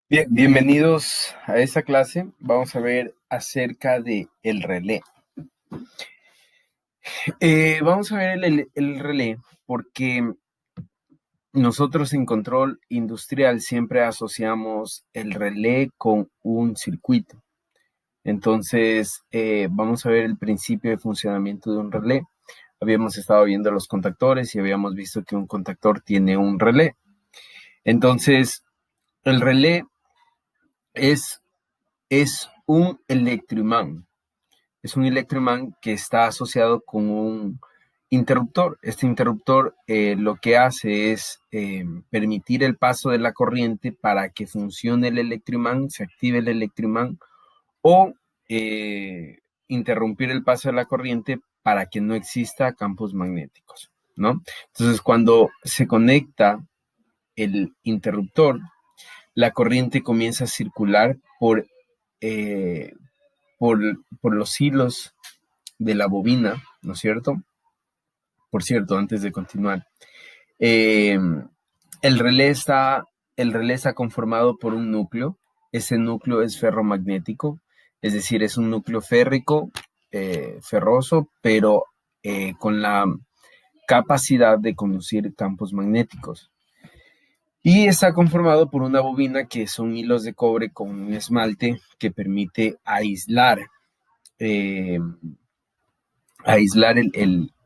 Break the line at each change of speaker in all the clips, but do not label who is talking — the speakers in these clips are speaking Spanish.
Bien, bienvenidos a esta clase. Vamos a ver acerca de el relé. Vamos a ver el relé porque nosotros en control industrial siempre asociamos el relé con un circuito. Entonces, vamos a ver el principio de funcionamiento de un relé. Habíamos estado viendo los contactores y habíamos visto que un contactor tiene un relé. Entonces, el relé es un electroimán. Es un electroimán que está asociado con un interruptor. Este interruptor lo que hace es permitir el paso de la corriente para que funcione el electroimán, se active el electroimán, o interrumpir el paso de la corriente para que no exista campos magnéticos, ¿no? Entonces, cuando se conecta el interruptor, la corriente comienza a circular eh, por, por los hilos de la bobina, ¿no es cierto? Por cierto, antes de continuar, eh, el, relé está, el relé está conformado por un núcleo. Ese núcleo es ferromagnético, es decir, es un núcleo férrico, ferroso, pero con la capacidad de conducir campos magnéticos. Y está conformado por una bobina que son hilos de cobre con un esmalte que permite eh, aislar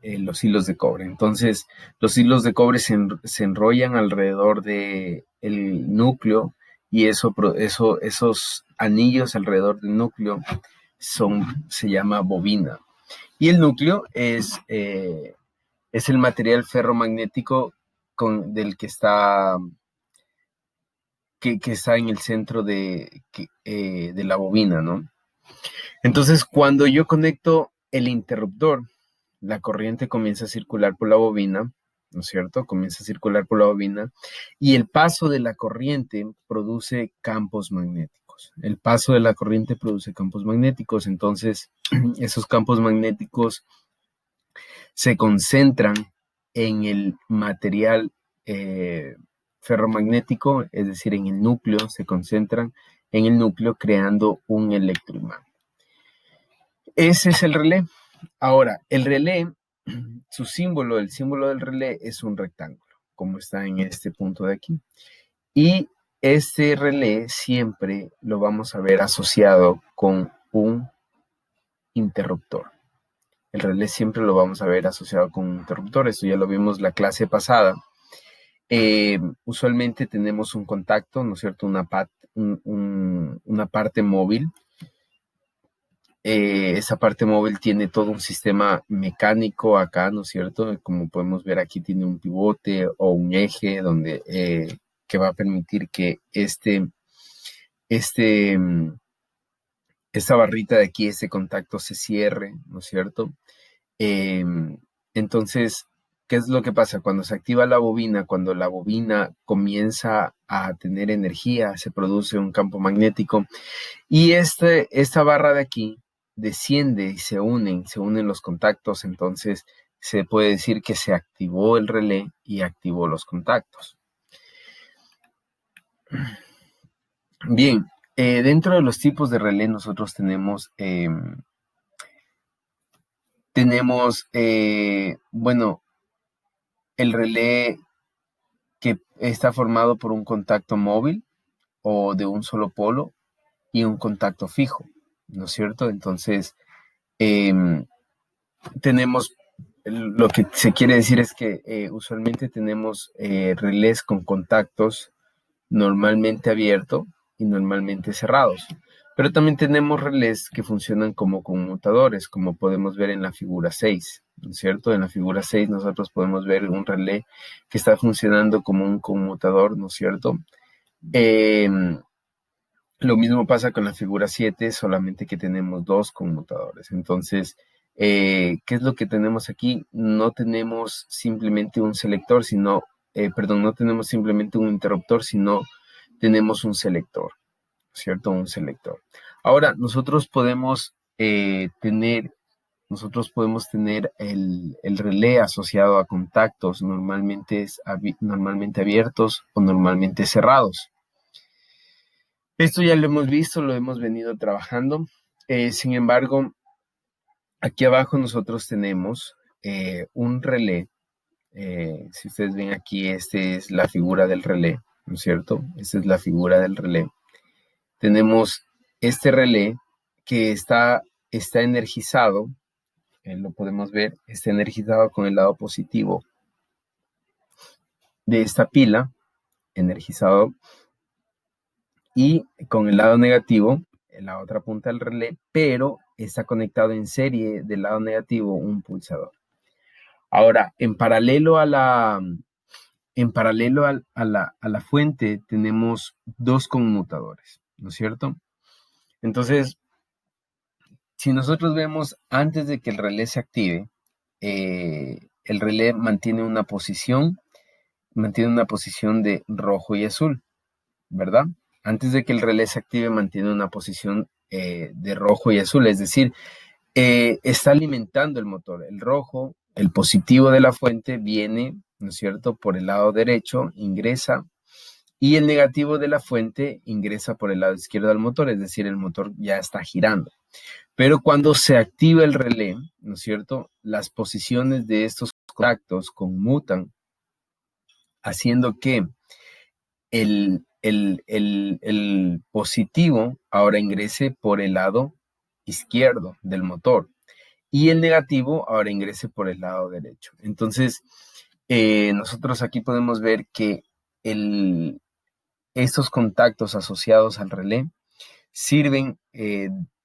los hilos de cobre. Entonces, los hilos de cobre se enrollan alrededor del núcleo y esos anillos alrededor del núcleo se llama bobina. Y el núcleo es el material ferromagnético del que está en el centro de la bobina, ¿no? Entonces, cuando yo conecto el interruptor, la corriente comienza a circular por la bobina, ¿no es cierto? Comienza a circular por la bobina y el paso de la corriente produce campos magnéticos. El paso de la corriente produce campos magnéticos, entonces esos campos magnéticos se concentran en el material ferromagnético, es decir, en el núcleo, se concentran en el núcleo creando un electroimán. Ese es el relé. Ahora, el relé, el símbolo del relé es un rectángulo, como está en este punto de aquí. Y este relé siempre lo vamos a ver asociado con un interruptor. El relé siempre lo vamos a ver asociado con un interruptor. Esto ya lo vimos la clase pasada. Usualmente tenemos un contacto, ¿no es cierto? Una parte móvil. Esa parte móvil tiene todo un sistema mecánico acá, ¿no es cierto? Como podemos ver aquí tiene un pivote o un eje que va a permitir que este, esta barrita de aquí, este contacto se cierre, ¿no es cierto? Eh, entonces, ¿qué es lo que pasa? Cuando se activa la bobina, cuando la bobina comienza a tener energía, se produce un campo magnético y esta barra de aquí desciende y se unen los contactos, entonces se puede decir que se activó el relé y activó los contactos. Bien, dentro de los tipos de relé nosotros bueno, el relé que está formado por un contacto móvil o de un solo polo y un contacto fijo, ¿no es cierto? Entonces, tenemos, lo que se quiere decir es que usualmente tenemos relés con contactos normalmente abiertos y normalmente cerrados. Pero también tenemos relés que funcionan como conmutadores, como podemos ver en la figura 6, ¿no es cierto? En la figura 6 nosotros podemos ver un relé que está funcionando como un conmutador, ¿no es cierto? Eh, lo mismo pasa con la figura 7, solamente que tenemos dos conmutadores. Entonces, ¿qué es lo que tenemos aquí? No tenemos simplemente un selector, no tenemos simplemente un interruptor, sino tenemos un selector, ¿cierto? Un selector. Ahora, nosotros podemos tener el relé asociado a contactos normalmente abiertos o normalmente cerrados. Esto ya lo hemos visto, lo hemos venido trabajando. Sin embargo, aquí abajo nosotros tenemos un relé. Si ustedes ven aquí, esta es la figura del relé, ¿no es cierto? Esta es la figura del relé. Tenemos este relé que está energizado, lo podemos ver, está energizado con el lado positivo de esta pila, energizado, y con el lado negativo, en la otra punta del relé, pero está conectado en serie del lado negativo un pulsador. Ahora, en paralelo a la fuente tenemos dos conmutadores, ¿no es cierto? Entonces, si nosotros vemos antes de que el relé se active, el relé mantiene una posición de rojo y azul, ¿verdad? Antes de que el relé se active, mantiene una posición de rojo y azul, es decir, está alimentando el motor. El rojo, el positivo de la fuente, viene, ¿no es cierto?, por el lado derecho, ingresa, y el negativo de la fuente ingresa por el lado izquierdo del motor, es decir, el motor ya está girando. Pero cuando se activa el relé, ¿no es cierto?, las posiciones de estos contactos conmutan, haciendo que el positivo ahora ingrese por el lado izquierdo del motor y el negativo ahora ingrese por el lado derecho. Entonces, nosotros aquí podemos ver que estos contactos asociados al relé sirven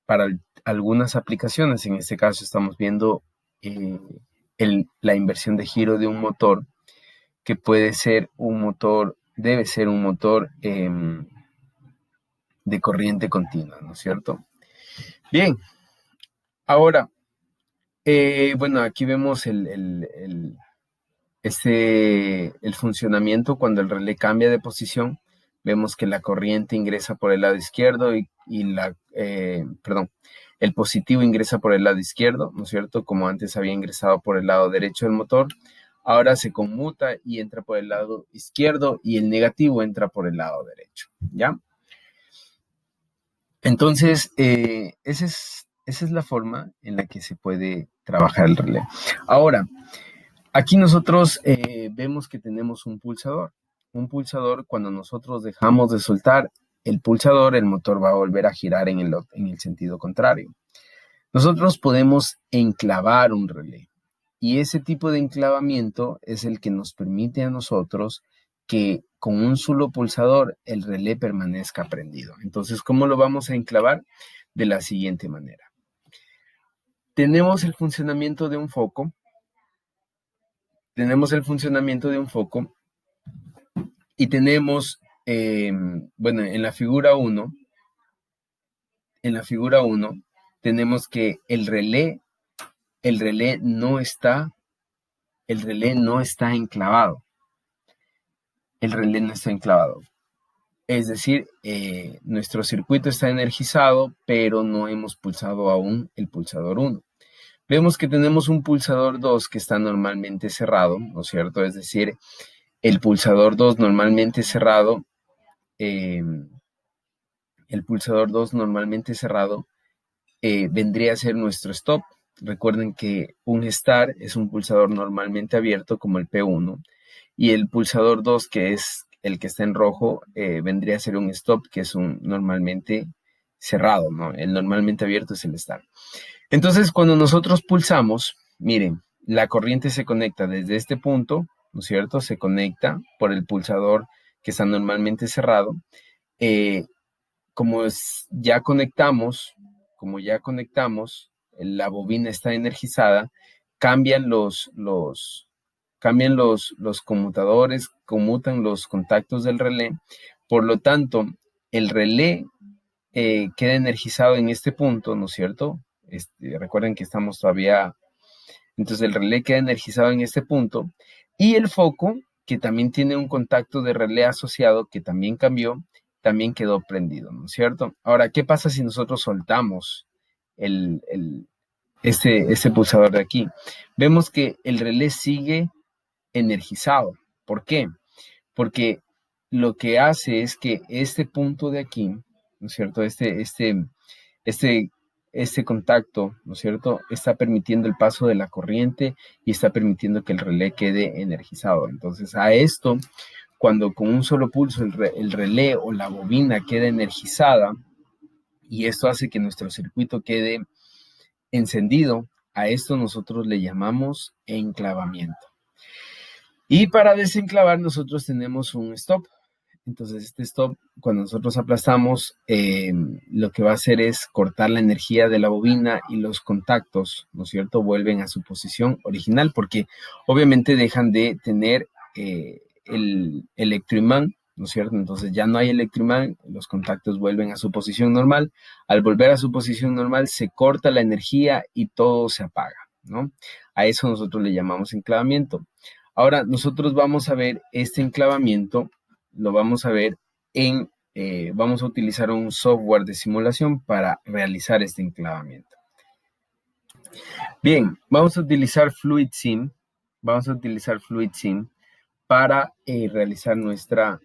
para algunas aplicaciones. En este caso estamos viendo eh, la inversión de giro de un motor que puede ser un motor, debe ser un motor de corriente continua, ¿no es cierto? Bien, ahora, bueno, aquí vemos el funcionamiento cuando el relé cambia de posición. Vemos que la corriente ingresa por el lado izquierdo perdón, el positivo ingresa por el lado izquierdo, ¿no es cierto? Como antes había ingresado por el lado derecho del motor. Ahora se conmuta y entra por el lado izquierdo y el negativo entra por el lado derecho, ¿ya? Entonces, esa es la forma en la que se puede trabajar el relé. Ahora, aquí nosotros vemos que tenemos un pulsador. Un pulsador, cuando nosotros dejamos de soltar el pulsador, el motor va a volver a girar en el sentido contrario. Nosotros podemos enclavar un relé y ese tipo de enclavamiento es el que nos permite a nosotros que con un solo pulsador el relé permanezca prendido. Entonces, ¿cómo lo vamos a enclavar? De la siguiente manera. Tenemos el funcionamiento de un foco. Y tenemos, bueno, en la figura 1, tenemos que el relé no está enclavado. El relé no está enclavado. Es decir, nuestro circuito está energizado, pero no hemos pulsado aún el pulsador 1. Vemos que tenemos un pulsador 2 que está normalmente cerrado, ¿no es cierto? Es decir, el pulsador 2 normalmente cerrado, vendría a ser nuestro stop. Recuerden que un start es un pulsador normalmente abierto como el P1 y el pulsador 2, que es el que está en rojo, vendría a ser un stop, que es un normalmente cerrado, ¿no? El normalmente abierto es el start. Entonces, cuando nosotros pulsamos, miren, la corriente se conecta desde este punto, ¿no es cierto? Se conecta por el pulsador que está normalmente cerrado. Como ya conectamos, la bobina está energizada, cambian los conmutadores, conmutan los contactos del relé. Por lo tanto, el relé queda energizado en este punto, ¿no es cierto? Recuerden que estamos todavía, entonces el relé queda energizado en este punto y el foco, que también tiene un contacto de relé asociado que también cambió, también quedó prendido, ¿no es cierto? Ahora, ¿qué pasa si nosotros soltamos este pulsador de aquí? Vemos que el relé sigue energizado. ¿Por qué? Porque lo que hace es que este punto de aquí, ¿no es cierto? Este contacto, ¿no es cierto? Está permitiendo el paso de la corriente y está permitiendo que el relé quede energizado. Entonces, a esto, cuando con un solo pulso el relé o la bobina queda energizada, y esto hace que nuestro circuito quede encendido, a esto nosotros le llamamos enclavamiento. Y para desenclavar nosotros tenemos un stop. Entonces este stop, cuando nosotros aplastamos, lo que va a hacer es cortar la energía de la bobina y los contactos, ¿no es cierto?, vuelven a su posición original porque obviamente dejan de tener el electroimán, ¿no es cierto? Entonces ya no hay electroimán, los contactos vuelven a su posición normal. Al volver a su posición normal se corta la energía y todo se apaga, ¿no? A eso nosotros le llamamos enclavamiento. Ahora nosotros vamos a ver este enclavamiento, lo vamos a ver vamos a utilizar un software de simulación para realizar este enclavamiento. Bien, vamos a utilizar FluidSim, para realizar nuestra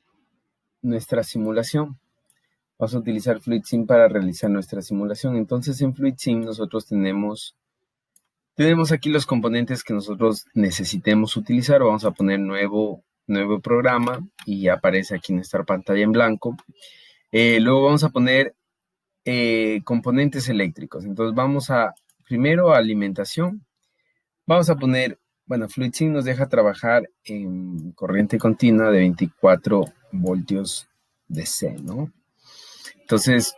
simulación. Vamos a utilizar FluidSim para realizar nuestra simulación. Entonces en FluidSim nosotros tenemos aquí los componentes que nosotros necesitemos utilizar. Vamos a poner nuevo programa y ya aparece aquí nuestra pantalla en blanco. Luego vamos a poner componentes eléctricos. Entonces vamos a, primero, alimentación. Vamos a poner, bueno, FluidSim nos deja trabajar en corriente continua de 24 voltios DC, ¿no? Entonces,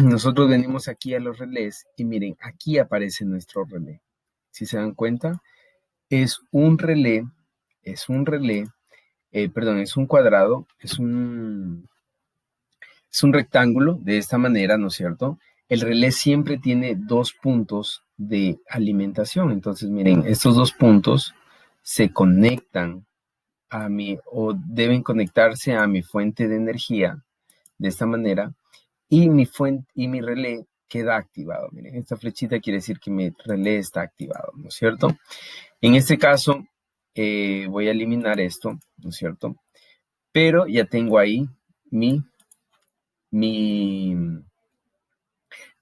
nosotros venimos aquí a los relés y miren, aquí aparece nuestro relé. Si se dan cuenta, es un cuadrado, es un rectángulo de esta manera, ¿no es cierto? El relé siempre tiene dos puntos de alimentación. Entonces, miren, estos dos puntos se conectan o deben conectarse a mi fuente de energía de esta manera y mi relé queda activado. Miren, esta flechita quiere decir que mi relé está activado, ¿no es cierto? En este caso, voy a eliminar esto, ¿no es cierto? Pero ya tengo ahí mi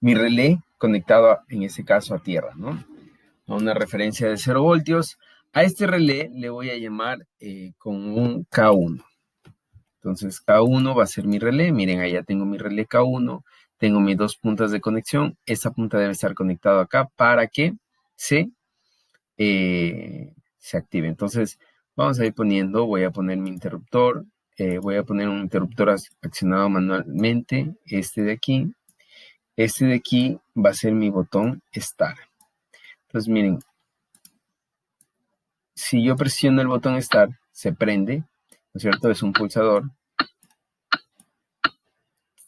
relé conectado, en este caso, a tierra, ¿no? A una referencia de 0 voltios. A este relé le voy a llamar con un K1. Entonces, K1 va a ser mi relé. Miren, allá tengo mi relé K1. Tengo mis dos puntas de conexión. Esta punta debe estar conectada acá para que se active. Entonces, vamos a ir poniendo, voy a poner mi interruptor. Voy a poner un interruptor accionado manualmente. Este de aquí. Este de aquí va a ser mi botón Start. Entonces, miren, si yo presiono el botón Start, se prende, ¿no es cierto? Es un pulsador.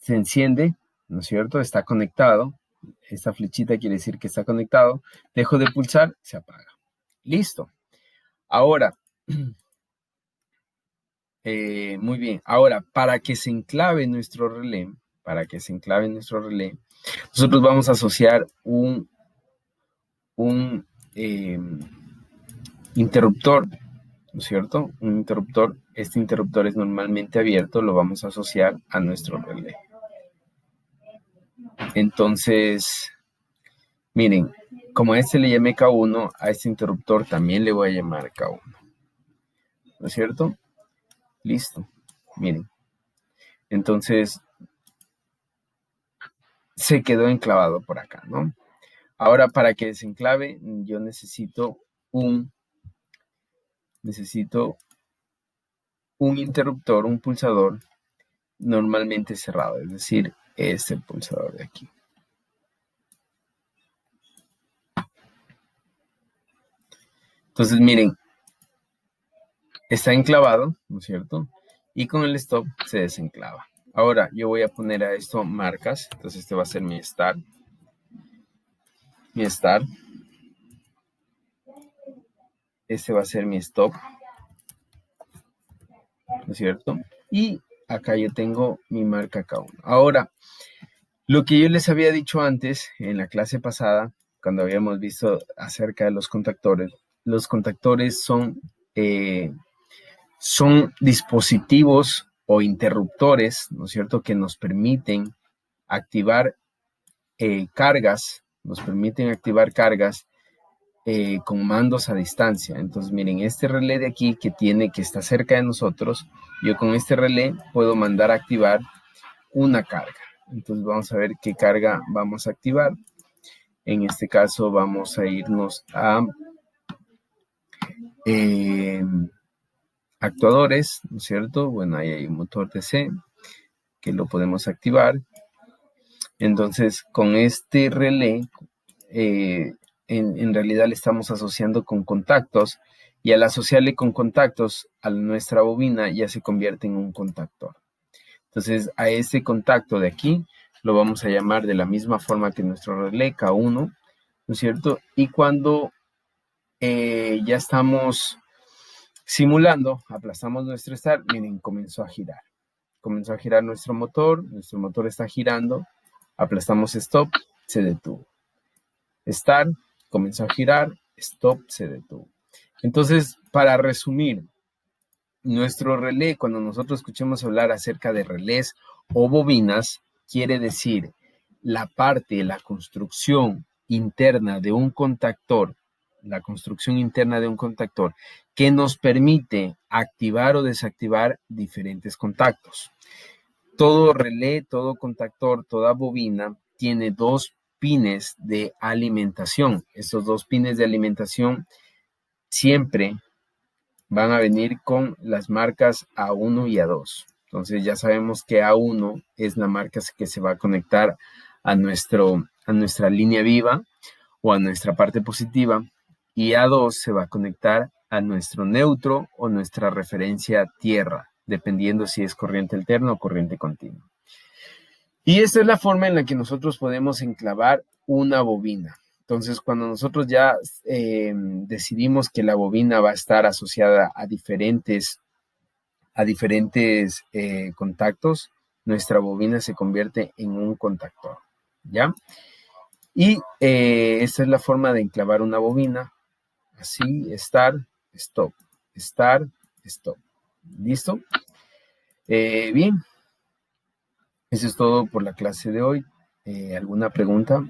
Se enciende, ¿no es cierto? Está conectado. Esta flechita quiere decir que está conectado. Dejo de pulsar, se apaga. Listo. Ahora, muy bien. Ahora, para que se enclave nuestro relé, nosotros vamos a asociar un interruptor, ¿no es cierto? Un interruptor. Este interruptor es normalmente abierto, lo vamos a asociar a nuestro relé. Entonces, miren, como a este le llamé K1, a este interruptor también le voy a llamar K1. ¿No es cierto? Listo. Miren. Entonces, se quedó enclavado por acá, ¿no? Ahora, para que desenclave, yo necesito un interruptor, un pulsador normalmente cerrado, es decir, este pulsador de aquí. Entonces, miren, está enclavado, ¿no es cierto? Y con el stop se desenclava. Ahora, yo voy a poner a esto marcas. Entonces, este va a ser mi start. Este va a ser mi stop. ¿No es cierto? Y acá yo tengo mi marca K1. Ahora, lo que yo les había dicho antes, en la clase pasada, cuando habíamos visto acerca de los contactores son dispositivos o interruptores, ¿no es cierto?, que nos permiten activar cargas, nos permiten activar cargas con mandos a distancia. Entonces, miren, este relé de aquí que está cerca de nosotros, yo con este relé puedo mandar a activar una carga. Entonces, vamos a ver qué carga vamos a activar. En este caso, vamos a irnos a actuadores, ¿no es cierto? Bueno, ahí hay un motor DC que lo podemos activar. Entonces, con este relé, en realidad le estamos asociando con contactos, y al asociarle con contactos a nuestra bobina ya se convierte en un contactor. Entonces, a este contacto de aquí lo vamos a llamar de la misma forma que nuestro relé K1, ¿no es cierto? Y cuando ya estamos simulando, aplastamos nuestro start, miren, comenzó a girar. Comenzó a girar nuestro motor está girando, aplastamos stop, se detuvo. Start, comenzó a girar, stop, se detuvo. Entonces, para resumir, nuestro relé, cuando nosotros escuchemos hablar acerca de relés o bobinas, quiere decir la parte, la construcción interna de un contactor, que nos permite activar o desactivar diferentes contactos. Todo relé, todo contactor, toda bobina tiene dos pines de alimentación. Estos dos pines de alimentación siempre van a venir con las marcas A1 y A2. Entonces ya sabemos que A1 es la marca que se va a conectar a nuestra línea viva o a nuestra parte positiva, y A2 se va a conectar a nuestro neutro o nuestra referencia tierra, dependiendo si es corriente alterna o corriente continua. Y esta es la forma en la que nosotros podemos enclavar una bobina. Entonces, cuando nosotros ya decidimos que la bobina va a estar asociada a diferentes contactos, nuestra bobina se convierte en un contactor, ¿ya? Y esta es la forma de enclavar una bobina. Así, start, stop, start, stop. ¿Listo? Bien, eso es todo por la clase de hoy. ¿Alguna pregunta?